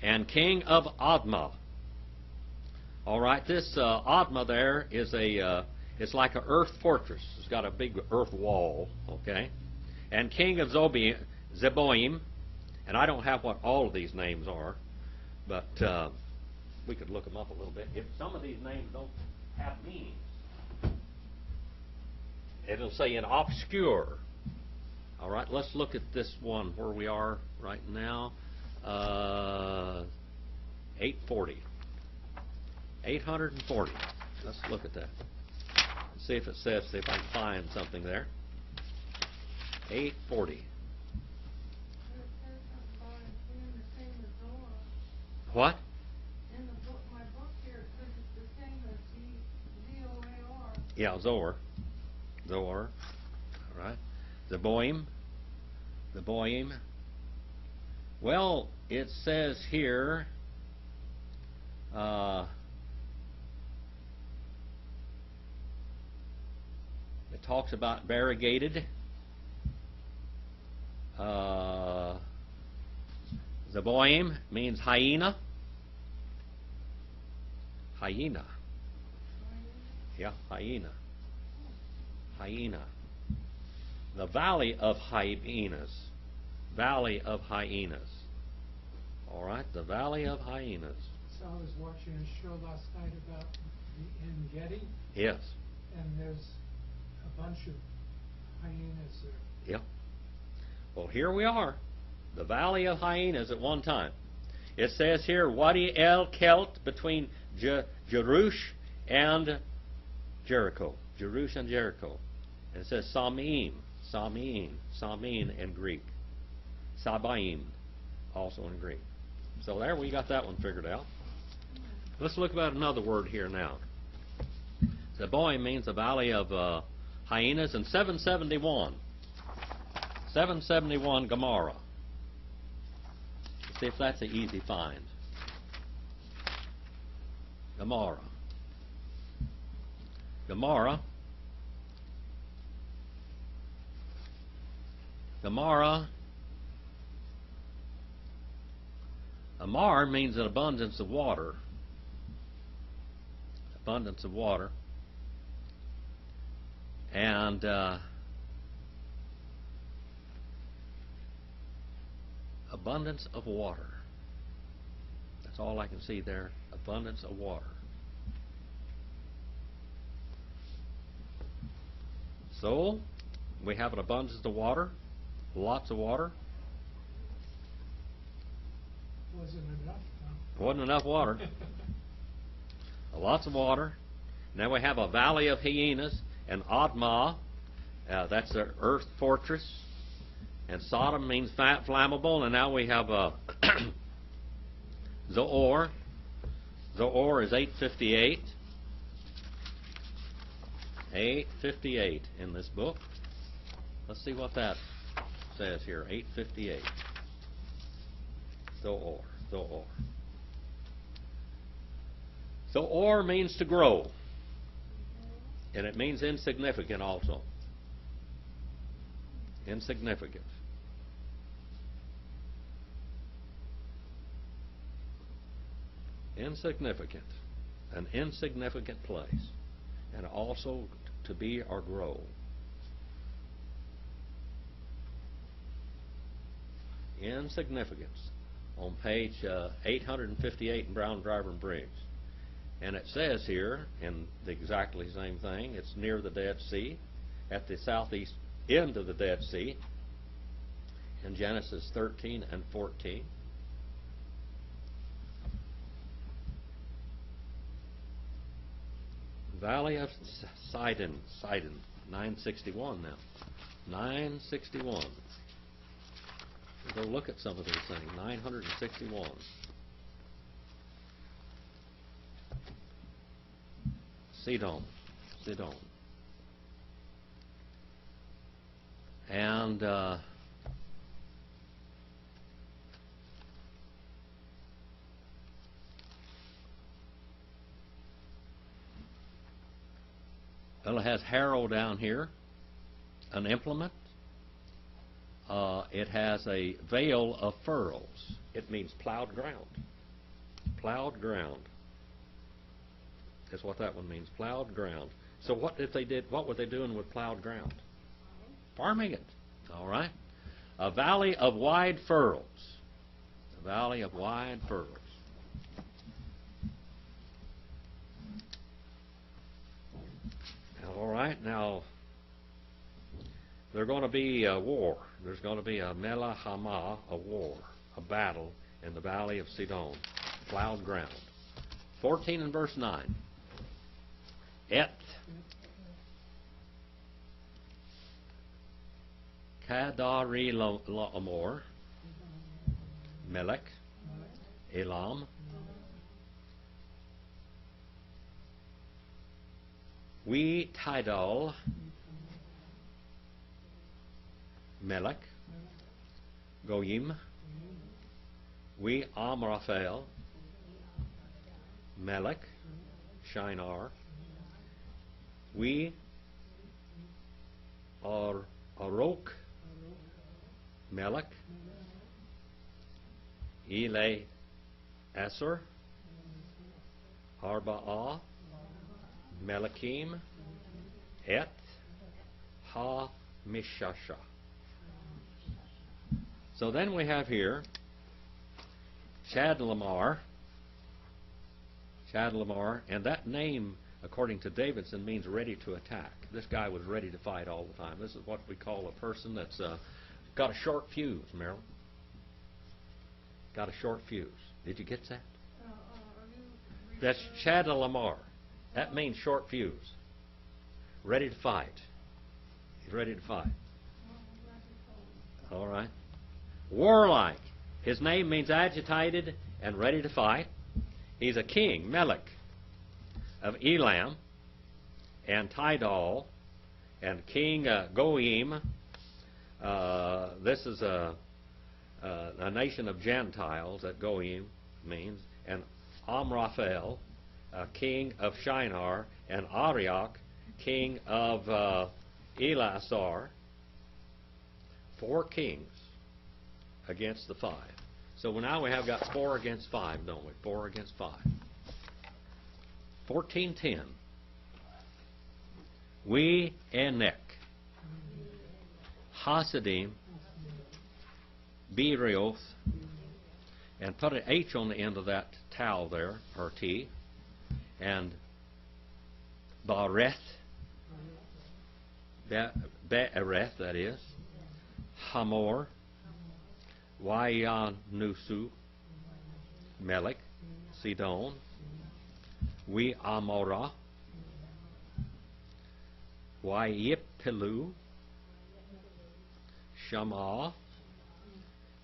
and king of Admah. All right, this Admah there is it's like an earth fortress. It's got a big earth wall, okay? And king of Zeboim, and I don't have what all of these names are, but we could look them up a little bit. If some of these names don't have meanings, it'll say in obscure. All right, let's look at this one where we are right now. 840. 840. Let's look at that. See if it says, see if I can find something there. 840. It says something about it being the same as Zoar. What? In the book, my book here, it says it's the same as Z-O-A-R. Yeah, Zoar. All right. Zeboim. Well, it says here, it talks about variegated. Zeboim means hyena. Hyena. Yeah, hyena. Hyena. The valley of hyenas. Valley of hyenas. All right, the valley of hyenas. So I was watching a show last night about the En-Gedi, Yes. and there's a bunch of hyenas there. Yep. Well, here we are. The valley of hyenas at one time. It says here, Wadi El Kelt between Jerush and Jericho. Jerush and Jericho. And it says Samim in Greek. Sabaim, also in Greek. So there we got that one figured out. Let's look about another word here now. Zeboim means the valley of hyenas, and 771. 771 Gomorrah. Let's see if that's an easy find. Gomorrah. Amara means an abundance of water. Abundance of water. And abundance of water. That's all I can see there. Abundance of water. So, we have an abundance of water. Lots of water. Wasn't enough, huh? Wasn't enough water. Lots of water. Now we have a valley of hyenas and Admah. That's the earth fortress. And Sodom means flammable. And now we have Zoar. Zoar is 858. 858 in this book. Let's see what that says here. 858. Zoar. Zoar. Zoar means to grow. And it means insignificant also. Insignificant. Insignificant. An insignificant place. And also to be or grow. Insignificance. On page 858 in Brown, Driver, and Briggs. And it says here, in the exactly same thing, it's near the Dead Sea, at the southeast end of the Dead Sea, in Genesis 13 and 14. Valley of Sidon, 961 now. 961. We'll go look at some of these things. 961. Sodom. And well, it has harrow down here, an implement. It has a veil of furrows. It means plowed ground. Plowed ground. That's what that one means, plowed ground. So what were they doing with plowed ground? Farming it. All right. A valley of wide furrows. A valley of wide furrows. All right. Now, there's going to be a war. There's going to be a melahama, a war, a battle in the valley of Sodom, plowed ground. 14 and verse 9. Et Kadari Laamor, Melech, Elam, we Tidal, Melech, Goyim, we Amraphel, Melech, Shinar, we are Arok, Melech, Ele Eser, Arba'ah, Melachim, Et Ha Mishasha. So then we have here Chadlamar, and that name, according to Davidson, means ready to attack. This guy was ready to fight all the time. This is what we call a person that's got a short fuse, Marilyn. Got a short fuse. Did you get that? That's Chadlamar. That means short fuse. Ready to fight. He's ready to fight. All right. Warlike. His name means agitated and ready to fight. He's a king, Melech, of Elam and Tidal, and King Goyim. This is a nation of Gentiles that Goyim means, and Amraphel, king of Shinar, and Arioch, king of Elasar. 4 kings against the 5. So now we have got 4 against 5, don't we? 4 against 5. 14:10. We Enek, Hasidim, Beerioth, and put an H on the end of that towel there, or T, and Bareth, Be'ereth, that is, Hamor, Wayanusu, Melech, Sidon, We Amorah, Wayipilu, Shama,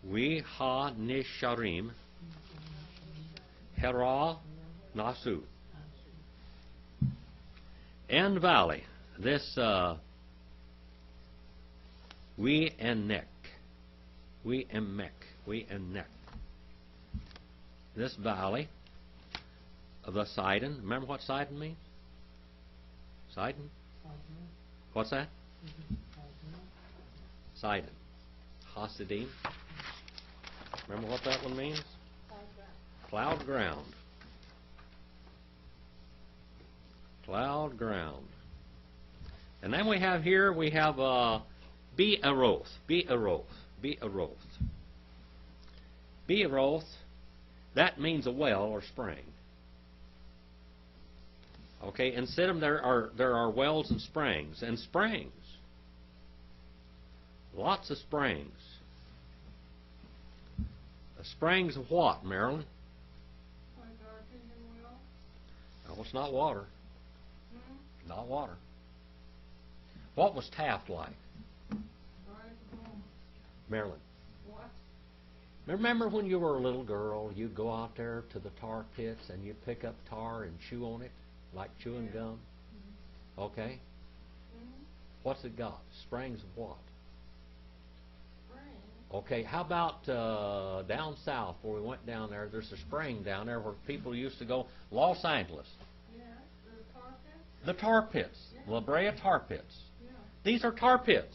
We Ha Nisharim, Hera Nasu. En Valley, this We Enek, We Emek, We Enek. This valley of the Sidon. Remember what Sidon means? Sidon? What's that? Sidon. Hasidim. Remember what that one means? Plowed ground. Plowed ground. And then we have here, we have Be'eroth. Be'eroth. Be'eroth. Be'eroth, that means a well or spring. Okay, in Sodom there are wells and springs. And springs. Lots of springs. Springs of what, Marilyn? Like artesian well? No, it's not water. Not water. What was Taft like? Marilyn. What? Remember when you were a little girl, you'd go out there to the tar pits and you'd pick up tar and chew on it like chewing gum? Okay. What's it got? Springs of what? Okay, how about down south where we went down there? There's a spring down there where people used to go. Los Angeles. Yeah, the tar pits? The tar pits. La Brea tar pits. Yeah. These are tar pits.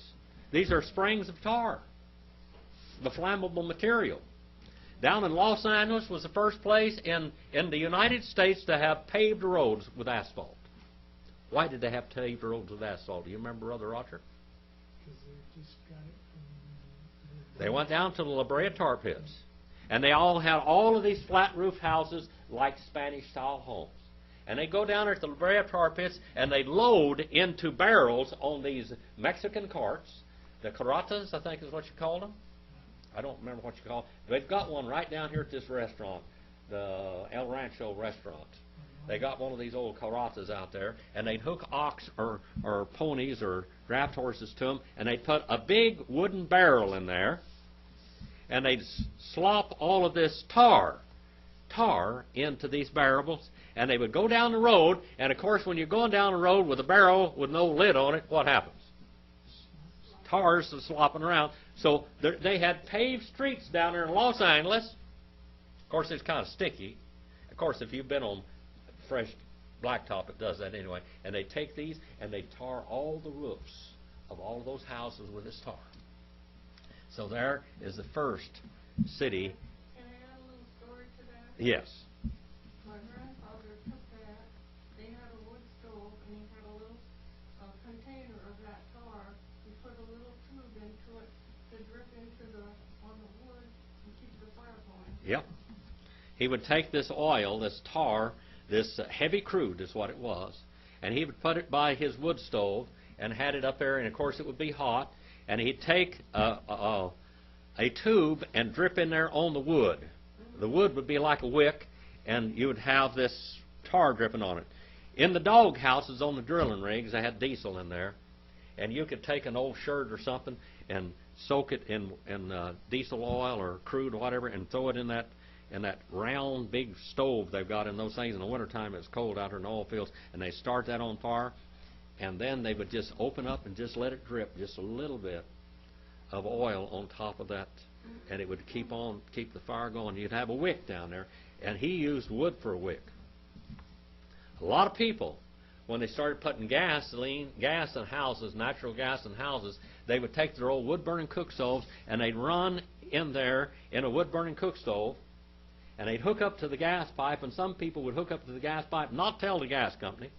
These are springs of tar. The flammable material. Down in Los Angeles was the first place in the United States to have paved roads with asphalt. Why did they have paved roads with asphalt? Do you remember, Brother Roger? Because they just got it from... They went down to the La Brea tar pits. And they all had all of these flat roof houses like Spanish-style homes. And they go down there to the La Brea tar pits and they load into barrels on these Mexican carts. The caratas, I think is what you call them. I don't remember what you call it. They've got one right down here at this restaurant, the El Rancho restaurant. They got one of these old caratas out there, and they'd hook ox or ponies or draft horses to them, and they'd put a big wooden barrel in there, and they'd slop all of this tar into these barrels, and they would go down the road, and of course when you're going down the road with a barrel with no lid on it, what happens? Tar's slopping around. So they had paved streets down there in Los Angeles. Of course, it's kind of sticky. Of course, if you've been on fresh blacktop, it does that anyway. And they take these and they tar all the roofs of all of those houses with this tar. So there is the first city. Can I add a little story to that? Yes. My grandfather took that. They had a wood stove, and he had a little container of that tar. He put a little tube into it to drip on the wood and keep the fire going. Yep. He would take this oil, this tar, this heavy crude is what it was, and he would put it by his wood stove and had it up there, and of course it would be hot, and he'd take a tube and drip in there on the wood. The wood would be like a wick, and you would have this tar dripping on it. In the dog houses on the drilling rigs, they had diesel in there, and you could take an old shirt or something and soak it in diesel oil or crude or whatever and throw it in that round big stove they've got in those things. In the wintertime it's cold out here in the oil fields, and they start that on fire, and then they would just open up and just let it drip just a little bit of oil on top of that, and it would keep the fire going. You'd have a wick down there, and he used wood for a wick. A lot of people when they started putting gas in houses, natural gas in houses, they would take their old wood-burning cook stoves and they'd run in there in a wood-burning cook stove, and they'd hook up to the gas pipe, and some people would hook up to the gas pipe, not tell the gas company,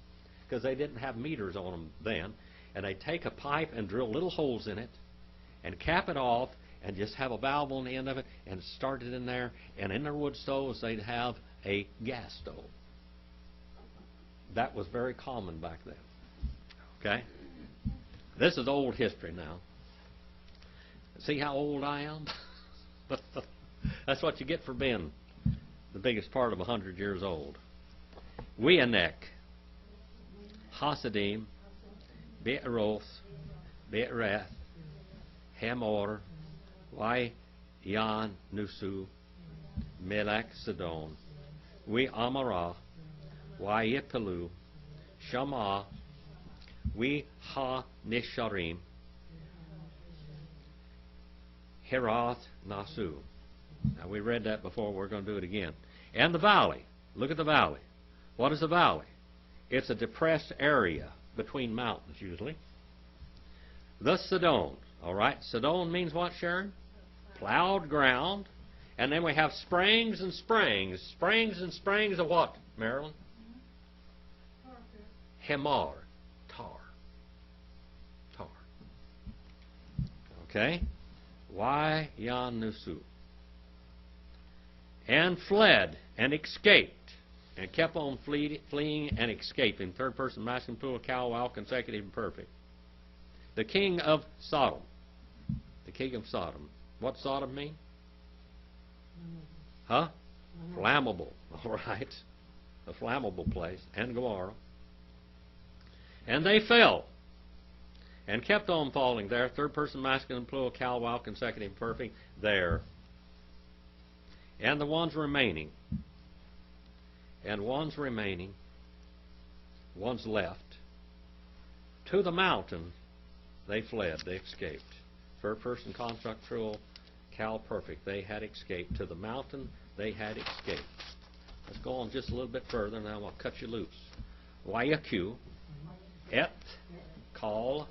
because they didn't have meters on them then, and they'd take a pipe and drill little holes in it and cap it off and just have a valve on the end of it and start it in there, and in their wood stoves they'd have a gas stove. That was very common back then. Okay? This is old history now. See how old I am? That's what you get for being the biggest part of 100 years old. Weanek, Hasidim, Be'eroth, Be'ereth, Hamor, Yan Nusu, Melech Sidon, We Amara, Yepelu, Shama, We Ha Nisharim, Herath Nasu. Now we read that before, we're going to do it again. And the valley. Look at the valley. What is the valley? It's a depressed area between mountains usually. The Sidon. All right, Sidon means what, Sharon? Plowed ground. And then we have springs and springs. Springs and springs of what, Marilyn? Hemar. Tar. Tar. Okay? Yan Nusu. And fled and escaped. And kept on fleeing and escaping. Third person masculine plural, cow, consecutive and perfect. The king of Sodom. The king of Sodom. What's Sodom mean? Huh? Flammable. All right. A flammable place. And Gomorrah. And they fell. And kept on falling there. Third person masculine plural, cow, consecutive and perfect. There. And the ones remaining. And one's remaining. One's left. To the mountain they fled. They escaped. Third person construct plural, cal perfect. They had escaped. To the mountain they had escaped. Let's go on just a little bit further, and then I'll cut you loose. Wayaku, Et, Kal,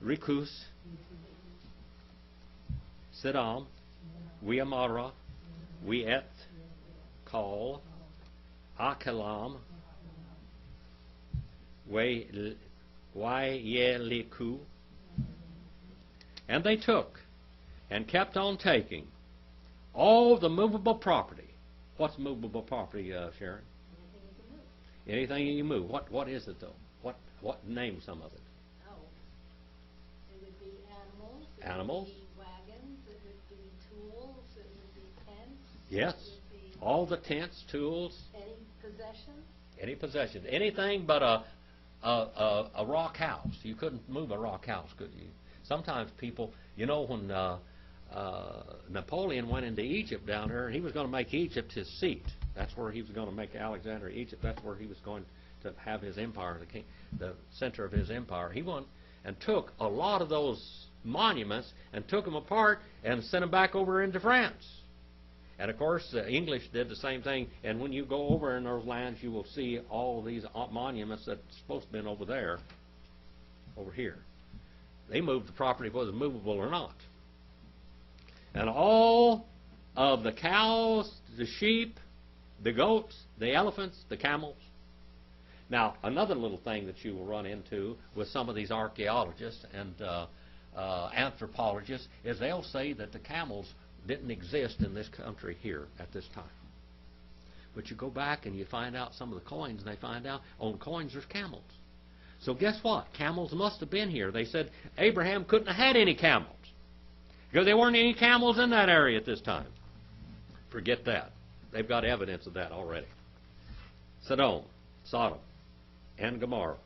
Rikus, Sidam, Weamara, Weet, Kal, Akalam, Wayeliku. And they took and kept on taking all the movable property. What's movable property, Sharon? Anything you move. What is it though? What name some of it? Oh, it would be animals. Animals. It would be wagons. It would be tools. It would be tents. Yes. It would be All the tents, tools. any possessions. Any possessions. Anything but a rock house. You couldn't move a rock house, could you? Sometimes people, you know, when Napoleon went into Egypt down there, he was going to make Egypt his seat. That's where he was going to make Alexander Egypt. That's where he was going to have his empire, the center of his empire. He went and took a lot of those monuments and took them apart and sent them back over into France. And of course, the English did the same thing. And when you go over in those lands, you will see all these monuments that's supposed to have been over there, over here. They moved the property whether it was movable or not. And all of the cows, the sheep, the goats, the elephants, the camels. Now, another little thing that you will run into with some of these archaeologists and anthropologists is they'll say that the camels didn't exist in this country here at this time. But you go back and you find out some of the coins, and they find out on coins there's camels. So guess what? Camels must have been here. They said Abraham couldn't have had any camels because there weren't any camels in that area at this time. Forget that. They've got evidence of that already. Sodom, and Gomorrah.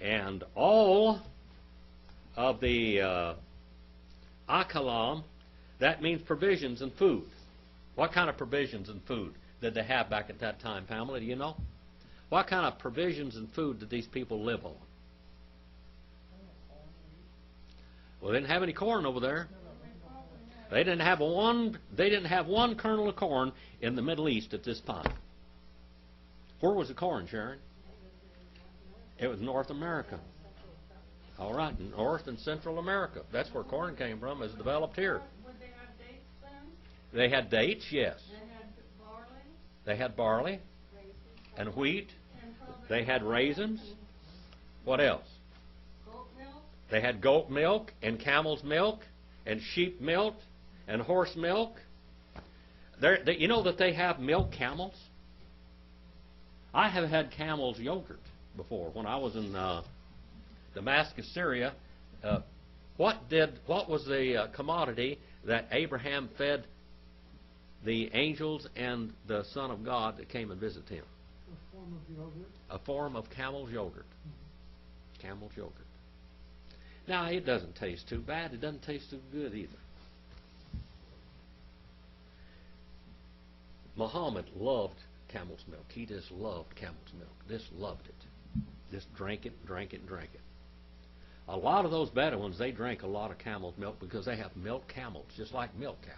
And all of the Akalam, that means provisions and food. What kind of provisions and food did they have back at that time, Pamela? Do you know? What kind of provisions and food did these people live on? Well, they didn't have any corn over there. They didn't have one kernel of corn in the Middle East at this time. Where was the corn, Sharon? It was North America. All right, North and Central America. That's where corn came from. It's developed here. Would they have dates then? They had dates, yes. They had barley? They had barley and wheat. And so They had raisins. What else? goat milk? They had goat milk and camel's milk and sheep milk and horse milk. You know that they have milk camels? I have had camel's yogurt before. When I was in Damascus, Syria, what was the commodity that Abraham fed the angels and the Son of God that came and visited him? A form of yogurt. A form of camel's yogurt. Camel's yogurt. Now, it doesn't taste too bad. It doesn't taste too good either. Muhammad loved camel's milk. He just loved camel's milk. Just loved it. Just drank it, drank it, drank it. A lot of those Bedouins, they drank a lot of camel's milk because they have milk camels, just like milk cows.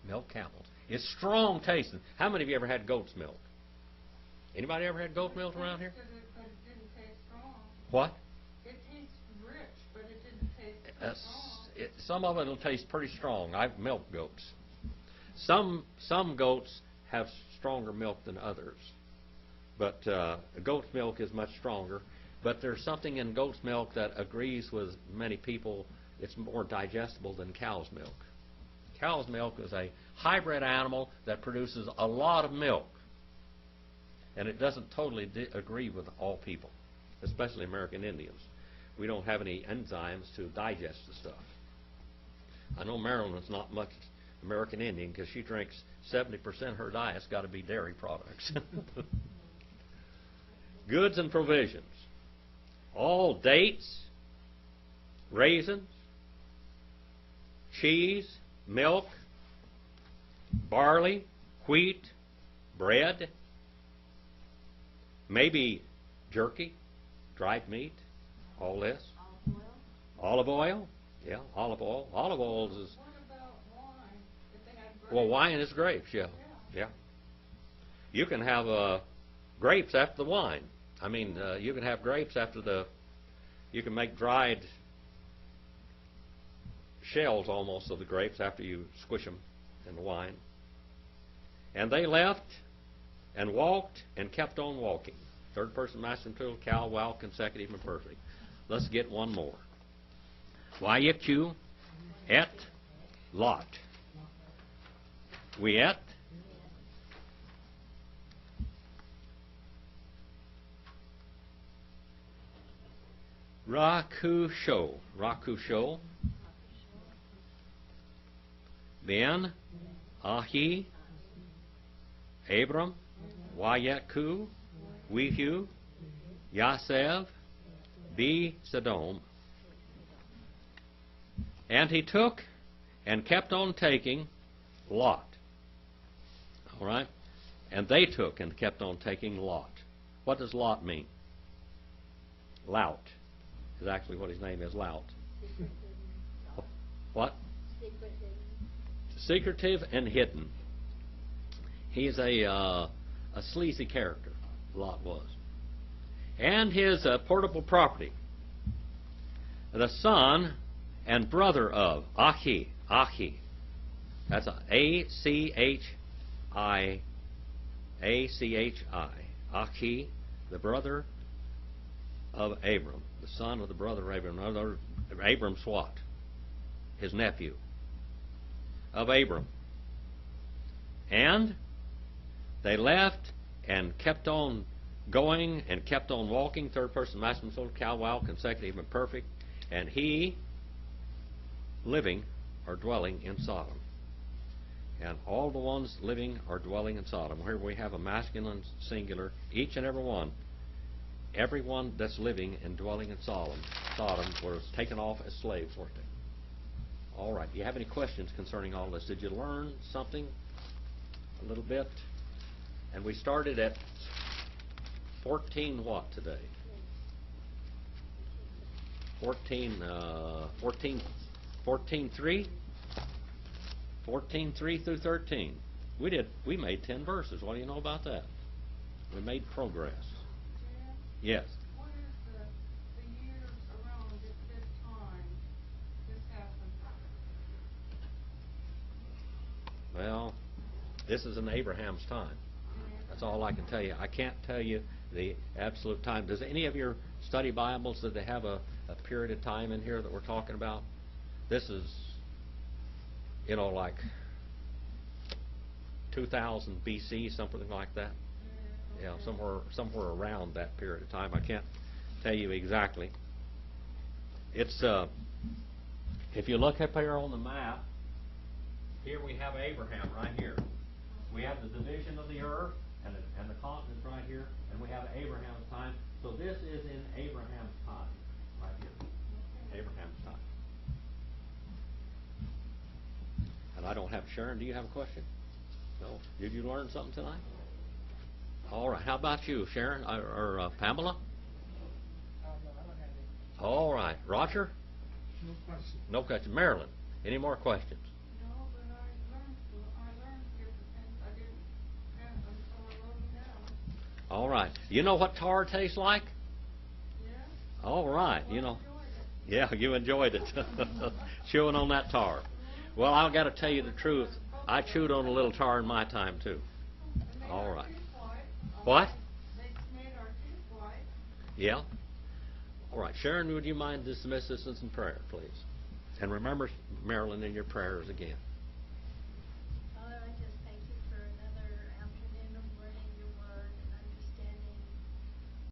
Milk camels. It's strong tasting. How many of you ever had goat's milk? Anybody ever had goat milk around here? But it didn't taste strong. What? It tastes rich, but it didn't taste strong. Some of it will taste pretty strong. I've milked goats. Some goats have stronger milk than others, but goat's milk is much stronger. But there's something in goat's milk that agrees with many people. It's more digestible than cow's milk. Cow's milk is a hybrid animal that produces a lot of milk, and it doesn't totally agree with all people, especially American Indians. We don't have any enzymes to digest the stuff. I know Marilyn's not much American Indian because she drinks 70% of her diet's got to be dairy products. Goods and provisions. All dates, raisins, cheese, milk, barley, wheat, bread, maybe jerky, dried meat, all this. Olive oil? Yeah, olive oil. Olive oil is... What about wine? If they had grapes? Well, wine is grapes, yeah. Yeah. You can have grapes after the wine. I mean, you can have grapes after you can make dried shells almost of the grapes after you squish them in the wine. And they left and walked and kept on walking. Third person master and plural, cal, wow, consecutive and perfect. Let's get one more. Wayeku et Lot. We et. Rakusho. Rakusho. Ben. Ahi. Abram. Wayeku. Wehu. Yasev. Be Sodom. And he took and kept on taking Lot. All right? And they took and kept on taking Lot. What does Lot mean? Lout is actually what his name is, Lout. What? Secretive and hidden. He's a sleazy character, Lot was. And his portable property. The son and brother of Achi. Achi. That's A-C-H-I. A-C-H-I. Achi, the brother of Abram, the son of the brother of Abram. Abram's what? His nephew. Of Abram. And they left and kept on going and kept on walking. Third person, maximum, total, cal, wow, consecutive, and perfect. And he living or dwelling in Sodom. And all the ones living or dwelling in Sodom. Here we have a masculine singular, each and every one. Everyone that's living and dwelling in Sodom was taken off as slaves, weren't they? All right. Do you have any questions concerning all this? Did you learn something a little bit? And we started at 14 what today? 14.3? 14.3 through 13. We made 10 verses. What do you know about that? We made progress. Yeah. Yes. What is the Well, this is in Abraham's time. That's all I can tell you. I can't tell you the absolute time. Does any of your study Bibles, that they have a period of time in here that we're talking about? This is, like 2000 BC, something like that. Yeah, somewhere around that period of time. I can't tell you exactly. It's if you look up here on the map, here we have Abraham right here. We have the division of the earth and the continents right here, and we have Abraham's time. So this is in Abraham's time, right here. Abraham's time. And I don't have Sharon. Do you have a question? No. Did you learn something tonight? All right. How about you, Sharon or Pamela? All right. Roger? No question. No question. Marilyn, any more questions? No, but I learned different things. I didn't have them, so I wrote them down. All right. You know what tar tastes like? Yeah? All right. Well, I enjoyed it. Yeah, you enjoyed it. Chewing on that tar. Well, I've got to tell you the truth. I chewed on a little tar in my time, too. They made All our right. teeth white. What? They made our teeth white. Yeah? All right. Sharon, would you mind dismiss us in some prayer, please? And remember Marilyn in your prayers again.